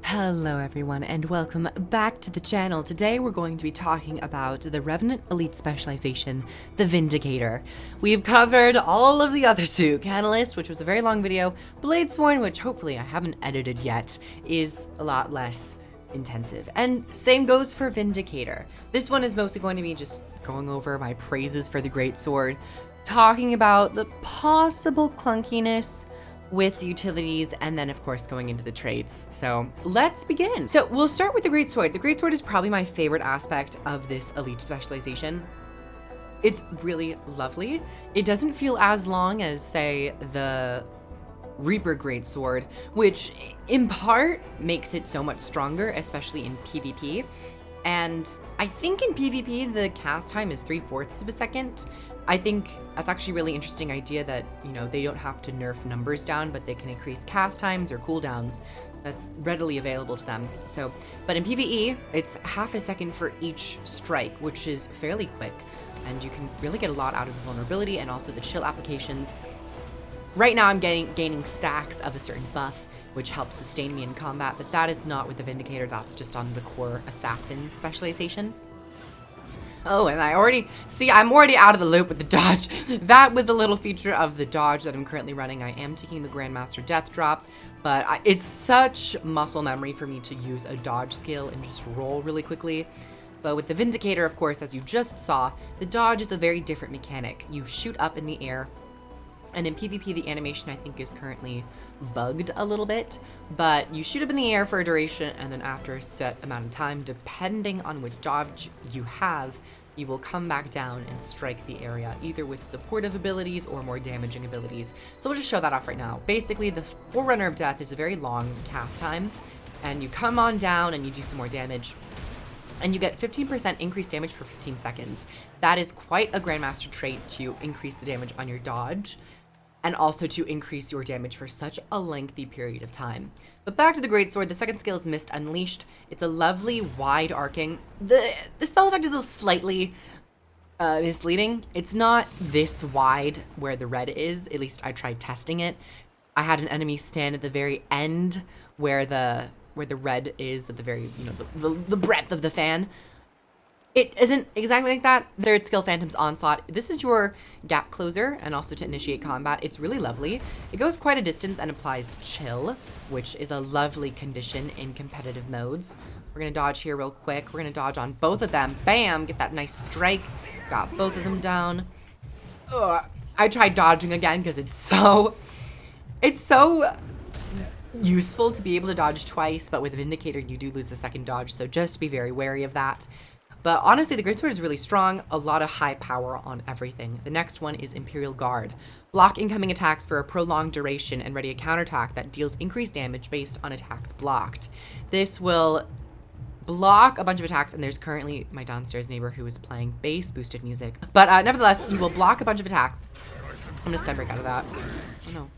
Hello everyone and welcome back to the channel. Today we're going to be talking about the Revenant Elite Specialization, the Vindicator. We've covered all of the other two. Catalyst, which was a very long video, Bladesworn, which hopefully I haven't edited yet, is a lot less intensive. And same goes for Vindicator. This one is mostly going to be just going over my praises for the Great Sword, talking about the possible clunkiness with utilities, and then of course going into the traits. So let's begin. So we'll start with the Great Sword. The Great Sword is probably my favorite aspect of this elite specialization. It's really lovely. It doesn't feel as long as, say, the Reaper Great Sword, which in part makes it so much stronger, especially in PvP. And I think in PvP the cast time is 3/4 of a second. I think that's actually a really interesting idea that, you know, they don't have to nerf numbers down, but they can increase cast times or cooldowns. That's readily available to them. So, but in PvE, it's half a second for each strike, which is fairly quick. And you can really get a lot out of the vulnerability and also the chill applications. Right now I'm gaining stacks of a certain buff, which helps sustain me in combat, but that is not with the Vindicator. That's just on the core assassin specialization. Oh, and I'm already out of the loop with the dodge. That was a little feature of the dodge that I'm currently running. I am taking the Grandmaster Death Drop, but it's such muscle memory for me to use a dodge skill and just roll really quickly. But with the Vindicator, of course, as you just saw, the dodge is a very different mechanic. You shoot up in the air, and in PvP, the animation I think is currently bugged a little bit, but you shoot up in the air for a duration, and then after a set amount of time, depending on which dodge you have, you will come back down and strike the area, either with supportive abilities or more damaging abilities. So we'll just show that off right now. Basically, the Forerunner of Death is a very long cast time, and you come on down and you do some more damage, and you get 15% increased damage for 15 seconds. That is quite a Grandmaster trait to increase the damage on your dodge, and also to increase your damage for such a lengthy period of time. But back to the Great Sword, the second skill is Mist Unleashed. It's a lovely, wide arcing. The spell effect is a slightly misleading. It's not this wide where the red is, at least I tried testing it. I had an enemy stand at the very end where the red is at the very, you know, the breadth of the fan. It isn't exactly like that. Third skill, Phantom's Onslaught. This is your gap closer and also to initiate combat. It's really lovely. It goes quite a distance and applies chill, which is a lovely condition in competitive modes. We're gonna dodge here real quick. We're gonna dodge on both of them. Bam! Get that nice strike. Got both of them down. Ugh. I tried dodging again because it's so useful to be able to dodge twice, but with Vindicator you do lose the second dodge, so just be very wary of that. But honestly, the Great Sword is really strong, a lot of high power on everything. The next one is Imperial Guard. Block incoming attacks for a prolonged duration and ready a counterattack that deals increased damage based on attacks blocked. This will block a bunch of attacks, and there's currently my downstairs neighbor who is playing bass boosted music. But nevertheless, you will block a bunch of attacks. I'm gonna stun break out of that. Oh no.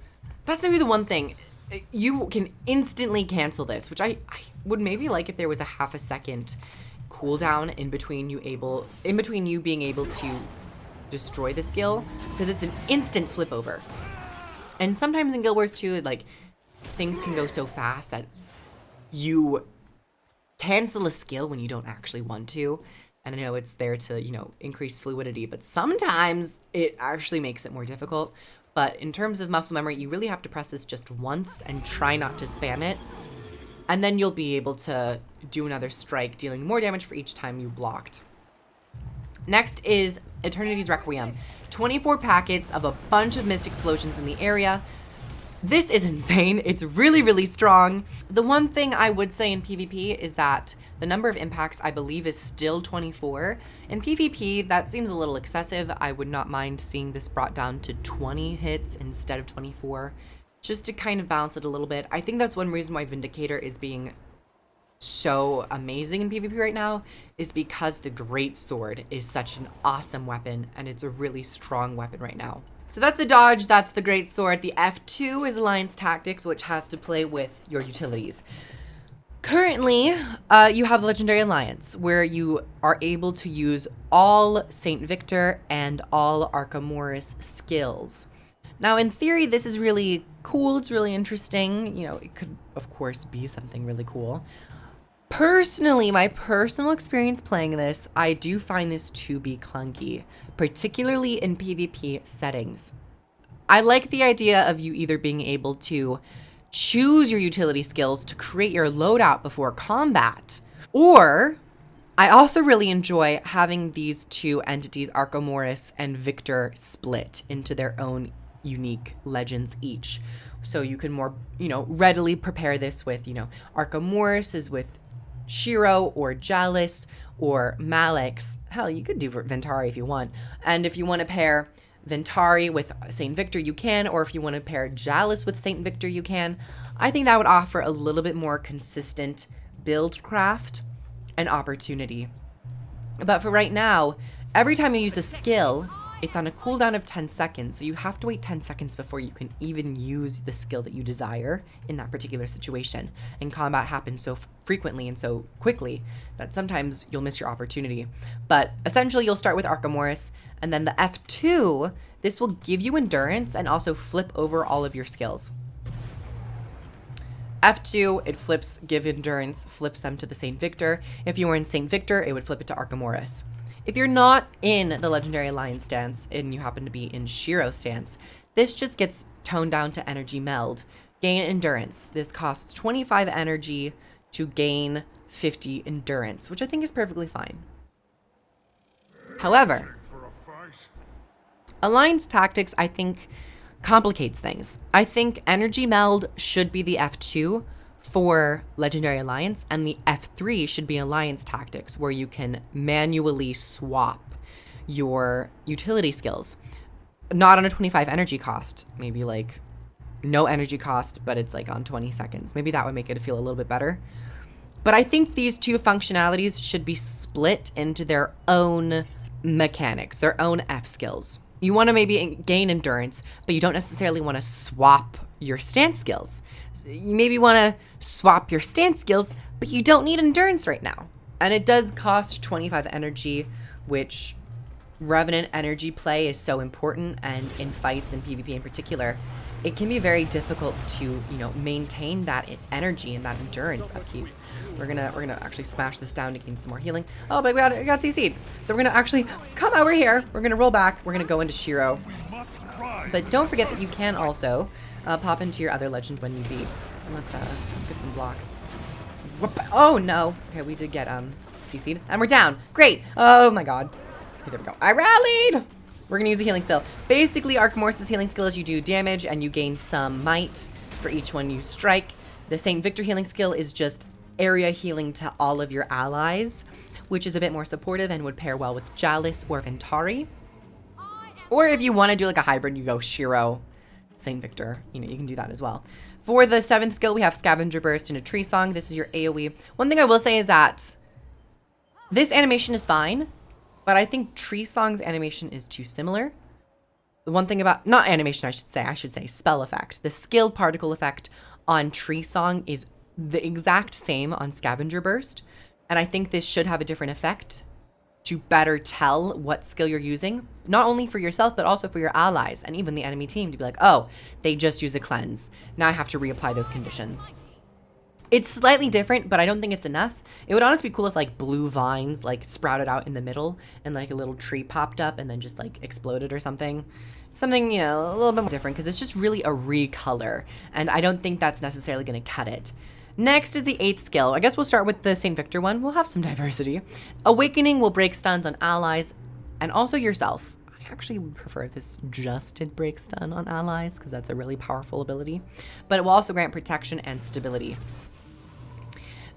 That's maybe the one thing. You can instantly cancel this, which I would maybe like if there was a half a second cooldown in between you being able to destroy the skill, because it's an instant flip over. And sometimes in Guild Wars 2, like, things can go so fast that you cancel a skill when you don't actually want to. And I know it's there to, you know, increase fluidity, but sometimes it actually makes it more difficult. But in terms of muscle memory, you really have to press this just once and try not to spam it. And then you'll be able to do another strike, dealing more damage for each time you blocked. Next is Eternity's Requiem. 24 packets of a bunch of mist explosions in the area. This is insane. It's really, really strong. The one thing I would say in PvP is that the number of impacts, I believe, is still 24. In PvP, that seems a little excessive. I would not mind seeing this brought down to 20 hits instead of 24. Just to kind of balance it a little bit. I think that's one reason why Vindicator is being so amazing in PvP right now, is because the Great Sword is such an awesome weapon, and it's a really strong weapon right now. So that's the dodge, that's the Great Sword. The F2 is Alliance Tactics, which has to play with your utilities. Currently, you have Legendary Alliance, where you are able to use all Saint Victor and all Arcamoris skills. Now, in theory, this is really cool. It's really interesting. You know, it could, of course, be something really cool. Personally, my personal experience playing this, I do find this to be clunky, particularly in PvP settings. I like the idea of you either being able to choose your utility skills to create your loadout before combat, or I also really enjoy having these two entities, Archomoris and Victor, split into their own unique legends each. So you can more, readily prepare this with, Archomoris is with Shiro or Jalis or Malix. Hell, you could do Ventari if you want. And if you want to pair Ventari with Saint Victor, you can, or if you want to pair Jalis with Saint Victor, you can. I think that would offer a little bit more consistent build craft and opportunity. But for right now, every time you use a skill, it's on a cooldown of 10 seconds, so you have to wait 10 seconds before you can even use the skill that you desire in that particular situation. And combat happens so frequently and so quickly that sometimes you'll miss your opportunity. But essentially, you'll start with Archomoris, and then the F2, this will give you endurance and also flip over all of your skills. F2, it flips give endurance, flips them to the Saint Victor. If you were in Saint Victor, it would flip it to Archomoris. If you're not in the Legendary Alliance stance and you happen to be in Shiro stance, this just gets toned down to energy meld. Gain endurance. This costs 25 energy to gain 50 endurance, which I think is perfectly fine. However, Alliance tactics, I think, complicates things. I think energy meld should be the F2 for Legendary Alliance, and the F3 should be Alliance tactics, where you can manually swap your utility skills. Not on a 25 energy cost, maybe like no energy cost, but it's like on 20 seconds. Maybe that would make it feel a little bit better. But I think these two functionalities should be split into their own mechanics, their own F skills. You want to maybe gain endurance, but you don't necessarily want to swap your stance skills. So you maybe want to swap your stance skills, but you don't need endurance right now. And it does cost 25 energy, which Revenant energy play is so important, and in fights and PvP in particular, it can be very difficult to, maintain that energy and that endurance upkeep. We're gonna actually smash this down to gain some more healing. Oh, but we got CC'd. So we're gonna actually come over here. We're gonna roll back. We're gonna go into Shiro. But don't forget that you can also pop into your other legend when you beat. Let's get some blocks. Whoop. Oh no. Okay, we did get CC'd, and we're down. Great. Oh my god. Okay, there we go. I rallied. We're going to use a healing skill. Basically, Archomoris' healing skill is you do damage and you gain some might for each one you strike. The Saint Victor healing skill is just area healing to all of your allies, which is a bit more supportive and would pair well with Jalis or Ventari. Or if you want to do like a hybrid, you go Shiro, Saint Victor. You can do that as well. For the 7th skill, we have Scavenger Burst and a Tree Song. This is your AoE. One thing I will say is that this animation is fine, but I think Tree Song's animation is too similar. The one thing about, not animation, I should say spell effect. The skill particle effect on Tree Song is the exact same on Scavenger Burst. And I think this should have a different effect to better tell what skill you're using, not only for yourself, but also for your allies and even the enemy team to be like, oh, they just use a cleanse. Now I have to reapply those conditions. It's slightly different, but I don't think it's enough. It would honestly be cool if like blue vines like sprouted out in the middle and like a little tree popped up and then just like exploded or something. Something, a little bit more different, because it's just really a recolor. And I don't think that's necessarily going to cut it. Next is the 8th skill. I guess we'll start with the Saint Victor one. We'll have some diversity. Awakening will break stuns on allies and also yourself. I actually prefer if this just did break stun on allies, because that's a really powerful ability. But it will also grant protection and stability.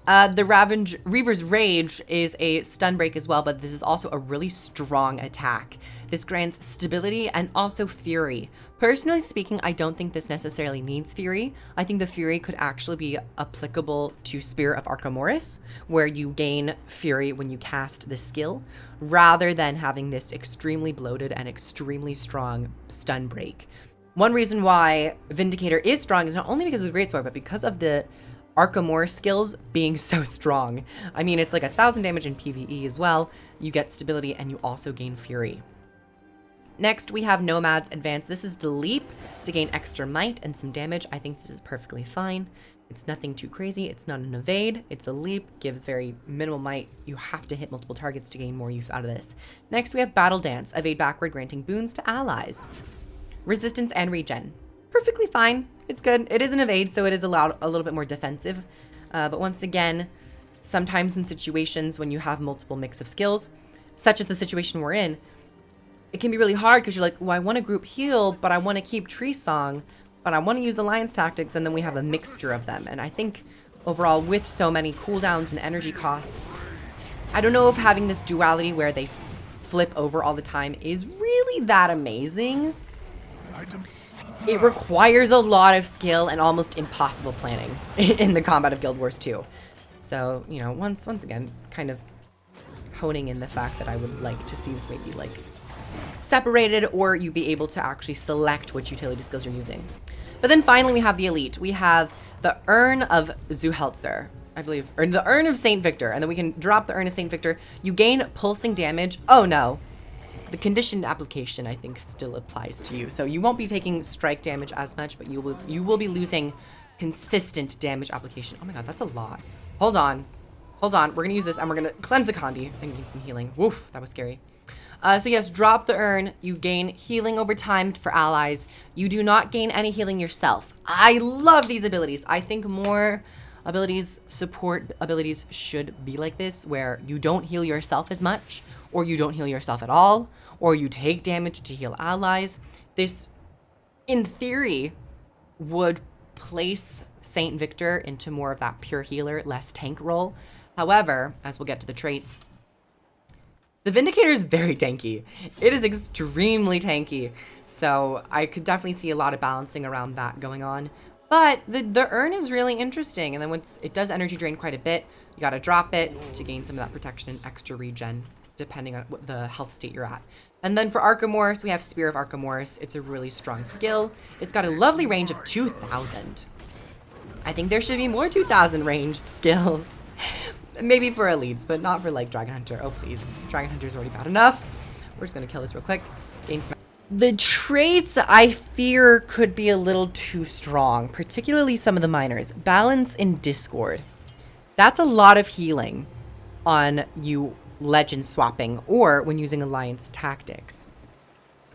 The Reaver's Rage is a stun break as well, but this is also a really strong attack. This grants stability and also Fury. Personally speaking, I don't think this necessarily needs Fury. I think the Fury could actually be applicable to Spirit of Archomoris, where you gain Fury when you cast the skill, rather than having this extremely bloated and extremely strong stun break. One reason why Vindicator is strong is not only because of the Greatsword, but because of the Archomoris skills being so strong. I mean, it's like 1,000 damage in PvE as well. You get stability and you also gain Fury. Next, we have Nomad's Advance. This is the leap to gain extra might and some damage. I think this is perfectly fine. It's nothing too crazy. It's not an evade. It's a leap, gives very minimal might. You have to hit multiple targets to gain more use out of this. Next, we have Battle Dance. Evade backward, granting boons to allies. Resistance and regen. Perfectly fine. It's good. It is an evade, so it is allowed a little bit more defensive. But once again, sometimes in situations when you have multiple mix of skills, such as the situation we're in, it can be really hard because you're like, well, I want to group heal, but I want to keep Tree Song, but I want to use alliance tactics, and then we have a mixture of them. And I think overall, with so many cooldowns and energy costs, I don't know if having this duality where they flip over all the time is really that amazing. It requires a lot of skill and almost impossible planning in the combat of Guild Wars 2. So, you know, once again, kind of honing in the fact that I would like to see this maybe like separated, or you be able to actually select which utility skills you're using. But then finally we have the elite. We have the Urn of Zuhelzer, I believe, or the Urn of Saint Victor, and then we can drop the Urn of Saint Victor. You gain pulsing damage. Oh no. The conditioned application, I think, still applies to you. So you won't be taking strike damage as much, but you will be losing consistent damage application. Oh my god, that's a lot. Hold on. Hold on. We're going to use this, and we're going to cleanse the Condi and gain some healing. Woof, that was scary. So yes, drop the urn. You gain healing over time for allies. You do not gain any healing yourself. I love these abilities. I think more abilities, support abilities should be like this, where you don't heal yourself as much, or you don't heal yourself at all, or you take damage to heal allies. This, in theory, would place Saint Victor into more of that pure healer, less tank role. However, as we'll get to the traits, the Vindicator is very tanky. It is extremely tanky. So I could definitely see a lot of balancing around that going on. But the urn is really interesting. And then once it does energy drain quite a bit, you got to drop it to gain some of that protection and extra regen, depending on what the health state you're at. And then for Archimedes, we have Spear of Archimedes. It's a really strong skill. It's got a lovely range of 2,000. I think there should be more 2,000 ranged skills. Maybe for elites, but not for like Dragon Hunter. Oh please, Dragon Hunter is already bad enough. We're just gonna kill this real quick. Gain some. The traits I fear could be a little too strong, particularly some of the minors. Balance and Discord. That's a lot of healing on you legend swapping or when using alliance tactics.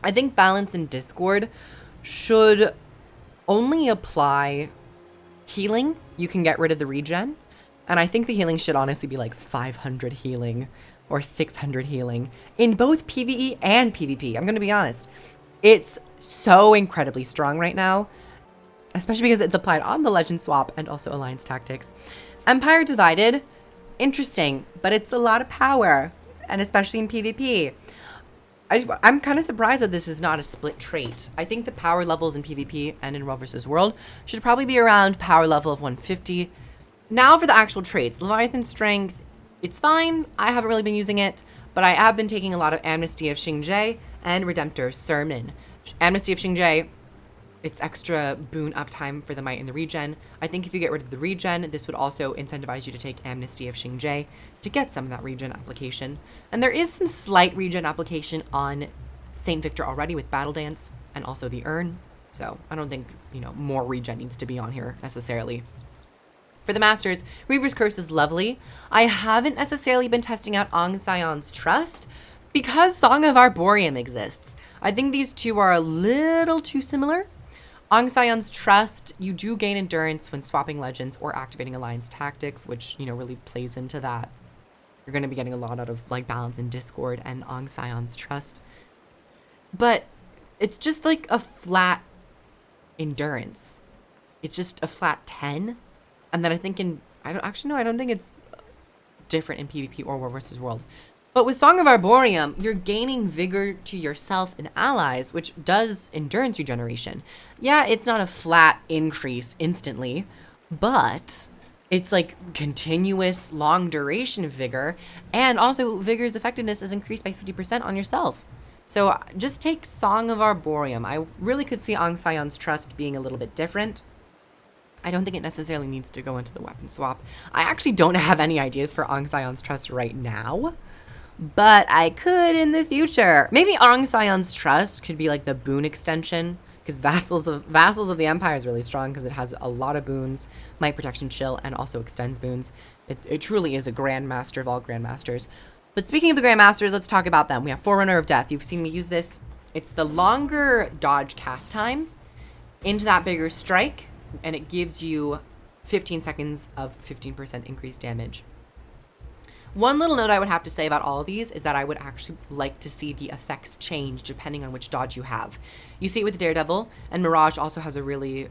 I think Balance and Discord should only apply healing. You can get rid of the regen. And I think the healing should honestly be like 500 healing or 600 healing in both PvE and PvP. I'm going to be honest. It's so incredibly strong right now, especially because it's applied on the legend swap and also alliance tactics. Empire Divided, interesting, but it's a lot of power, and especially in PvP. I'm kind of surprised that this is not a split trait. I think the power levels in PvP and in World vs. World should probably be around power level of 150. Now for the actual traits. Leviathan Strength, it's fine. I haven't really been using it, but I have been taking a lot of Amnesty of Xingje and Redemptor's Sermon. Amnesty of Xingje, it's extra boon uptime for the might and the regen. I think if you get rid of the regen, this would also incentivize you to take Amnesty of Xingje to get some of that regen application. And there is some slight regen application on Saint Victor already with Battle Dance and also the Urn. So I don't think, you know, more regen needs to be on here necessarily. For the Masters, Reaver's Curse is lovely. I haven't necessarily been testing out Aung Sayon's Trust because Song of Arboreum exists. I think these two are a little too similar. Aung Sayon's Trust, you do gain endurance when swapping legends or activating alliance tactics, which, you know, really plays into that. You're going to be getting a lot out of like Balance and Discord and Aung Sayon's Trust. But it's just like a flat endurance. It's just a flat 10. And then I think I don't think it's different in PvP or World vs. World. But with Song of Arboreum, you're gaining vigor to yourself and allies, which does endurance regeneration. Yeah, it's not a flat increase instantly, but it's like continuous long duration vigor. And also vigor's effectiveness is increased by 50% on yourself. So just take Song of Arboreum. I really could see Aung Sayon's Trust being a little bit different. I don't think it necessarily needs to go into the weapon swap. I actually don't have any ideas for Aung Sayon's Trust right now, but I could in the future. Maybe Aung Sion's Trust could be like the boon extension, because Vassals of the Empire is really strong because it has a lot of boons, Might, Protection, Chill, and also extends boons. It truly is a grandmaster of all grandmasters. But speaking of the grandmasters, let's talk about them. We have Forerunner of Death. You've seen me use this. It's the longer dodge cast time into that bigger strike, and it gives you 15 seconds of 15% increased damage. One little note I would have to say about all of these is that I would actually like to see the effects change depending on which dodge you have. You see it with Daredevil, and Mirage also has a really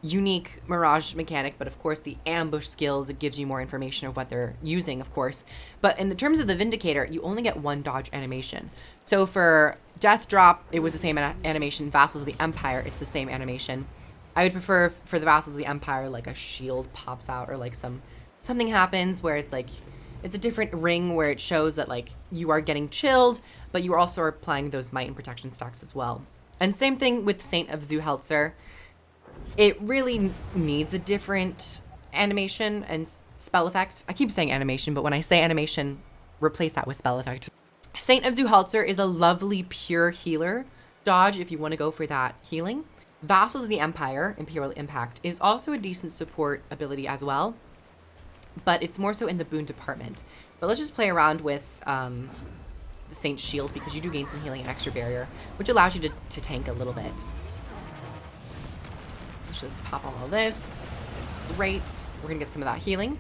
unique Mirage mechanic, but of course the ambush skills, it gives you more information of what they're using, of course. But in the terms of the Vindicator, you only get one dodge animation. So for Death Drop, it was the same animation. Vassals of the Empire, it's the same animation. I would prefer for the Vassals of the Empire, like a shield pops out, or like something happens where it's like, it's a different ring where it shows that like you are getting chilled, but you also are applying those might and protection stacks as well. And same thing with Saint of Zuhelzer. It really needs a different animation and spell effect. I keep saying animation, but when I say animation, replace that with spell effect. Saint of Zuhelzer is a lovely pure healer dodge if you want to go for that healing. Vassals of the Empire, Imperial Impact, is also a decent support ability as well, but it's more so in the boon department. But let's just play around with the Saint's Shield, because you do gain some healing and extra barrier, which allows you to tank a little bit. Let's just pop on all this. Great. We're going to get some of that healing.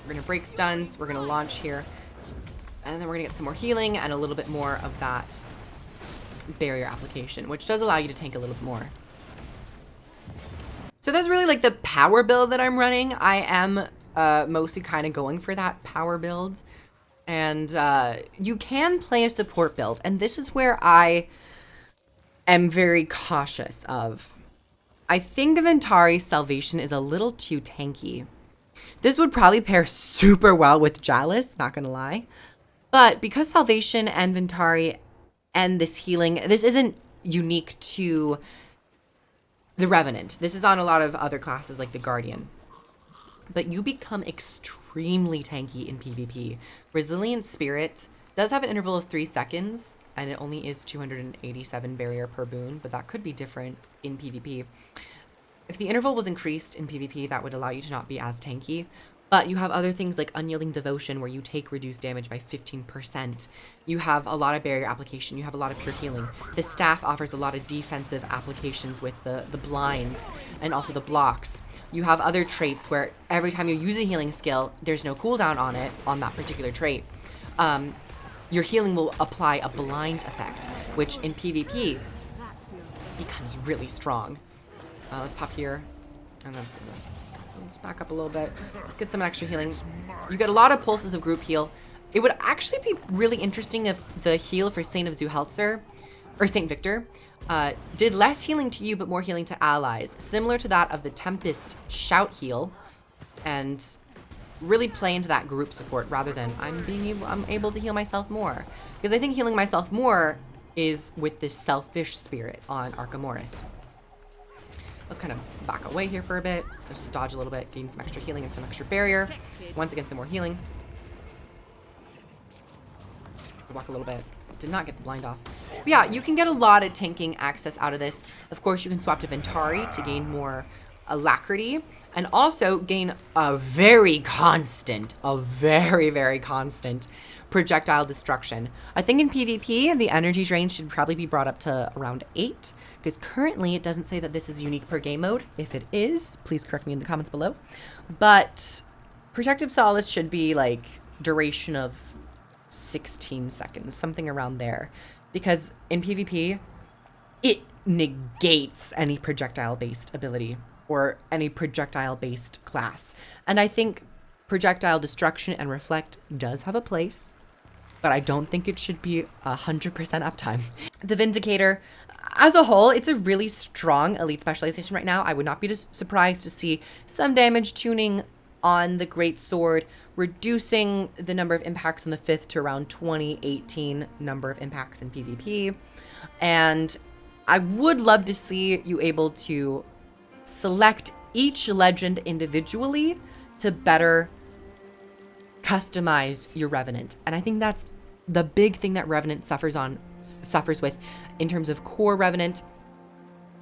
We're going to break stuns. We're going to launch here. And then we're going to get some more healing and a little bit more of that barrier application, which does allow you to tank a little bit more. So that's really like the power build that I'm running. I am mostly kind of going for that power build. And you can play a support build. And this is where I am very cautious of. I think Ventari's Salvation is a little too tanky. This would probably pair super well with Jalis, not gonna lie. But because Salvation and Ventari and this healing, this isn't unique to the Revenant. This is on a lot of other classes like the Guardian. But you become extremely tanky in PvP. Resilient Spirit does have an interval of 3 seconds, and it only is 287 barrier per boon, but that could be different in PvP. If the interval was increased in PvP, that would allow you to not be as tanky. But you have other things like Unyielding Devotion, where you take reduced damage by 15%. You have a lot of barrier application. You have a lot of pure healing. The staff offers a lot of defensive applications with the blinds and also the blocks. You have other traits where every time you use a healing skill, there's no cooldown on it, on that particular trait. Your healing will apply a blind effect, which in PvP becomes really strong. Let's pop here, and then let's back up a little bit, get some extra healing. You get a lot of pulses of group heal. It would actually be really interesting if the heal for Saint of Zuhelzer, or Saint Victor, did less healing to you but more healing to allies, similar to that of the Tempest Shout heal, and really play into that group support rather than I'm able to heal myself more. Because I think healing myself more is with this selfish spirit on Archimedes. Let's kind of back away here for a bit. Let's just dodge a little bit, gain some extra healing and some extra barrier. Once again, some more healing. Walk a little bit. Did not get the blind off. But yeah, you can get a lot of tanking access out of this. Of course, you can swap to Ventari to gain more alacrity, and also gain a very, very constant projectile destruction. I think in PvP, the energy drain should probably be brought up to around 8, because currently it doesn't say that this is unique per game mode. If it is, please correct me in the comments below. But Protective Solace should be like duration of 16 seconds, something around there. Because in PvP, it negates any projectile-based ability or any projectile-based class. And I think projectile destruction and reflect does have a place, but I don't think it should be 100% uptime. The Vindicator, as a whole, it's a really strong elite specialization right now. I would not be surprised to see some damage tuning on the Great Sword, reducing the number of impacts on the 5th to around 2018 number of impacts in PvP. And I would love to see you able to select each legend individually to better customize your Revenant. And I think that's the big thing that Revenant suffers with in terms of core Revenant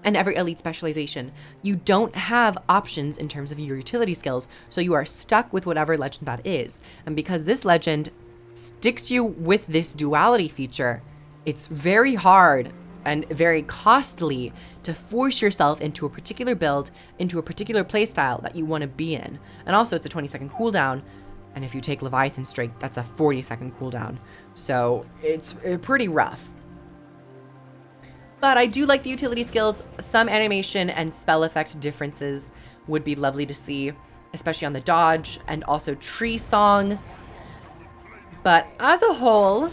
and every elite specialization. You don't have options in terms of your utility skills, so you are stuck with whatever legend that is. And because this legend sticks you with this duality feature, it's very hard and very costly to force yourself into a particular build, into a particular playstyle that you want to be in. And also it's a 20-second cooldown, and if you take Leviathan Strike, that's a 40-second cooldown. So it's pretty rough. But I do like the utility skills. Some animation and spell effect differences would be lovely to see, especially on the dodge and also Tree Song. But as a whole,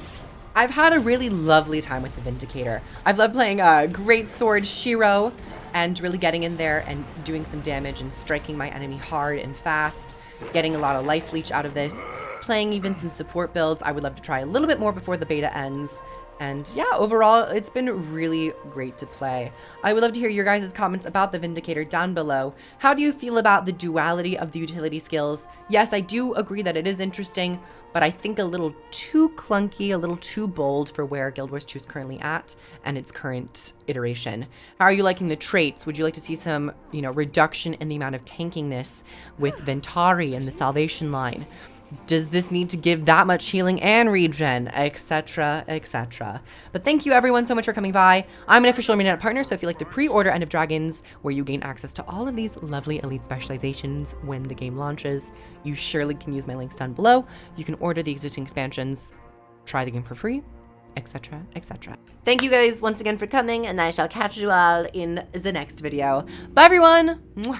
I've had a really lovely time with the Vindicator. I've loved playing Great Sword Shiro and really getting in there and doing some damage and striking my enemy hard and fast, getting a lot of life leech out of this, playing even some support builds. I would love to try a little bit more before the beta ends. And yeah, overall, it's been really great to play. I would love to hear your guys' comments about the Vindicator down below. How do you feel about the duality of the utility skills? Yes, I do agree that it is interesting, but I think a little too clunky, a little too bold for where Guild Wars 2 is currently at and its current iteration. How are you liking the traits? Would you like to see some, reduction in the amount of tankiness with Ventari and the Salvation line? Does this need to give that much healing and regen, etc., etc.? But thank you everyone so much for coming by. I'm an official Arena partner, so if you'd like to pre-order End of Dragons, where you gain access to all of these lovely elite specializations when the game launches, you surely can use my links down below. You can order the existing expansions, try the game for free, etc., etc. Thank you guys once again for coming, and I shall catch you all in the next video. Bye everyone! Mwah.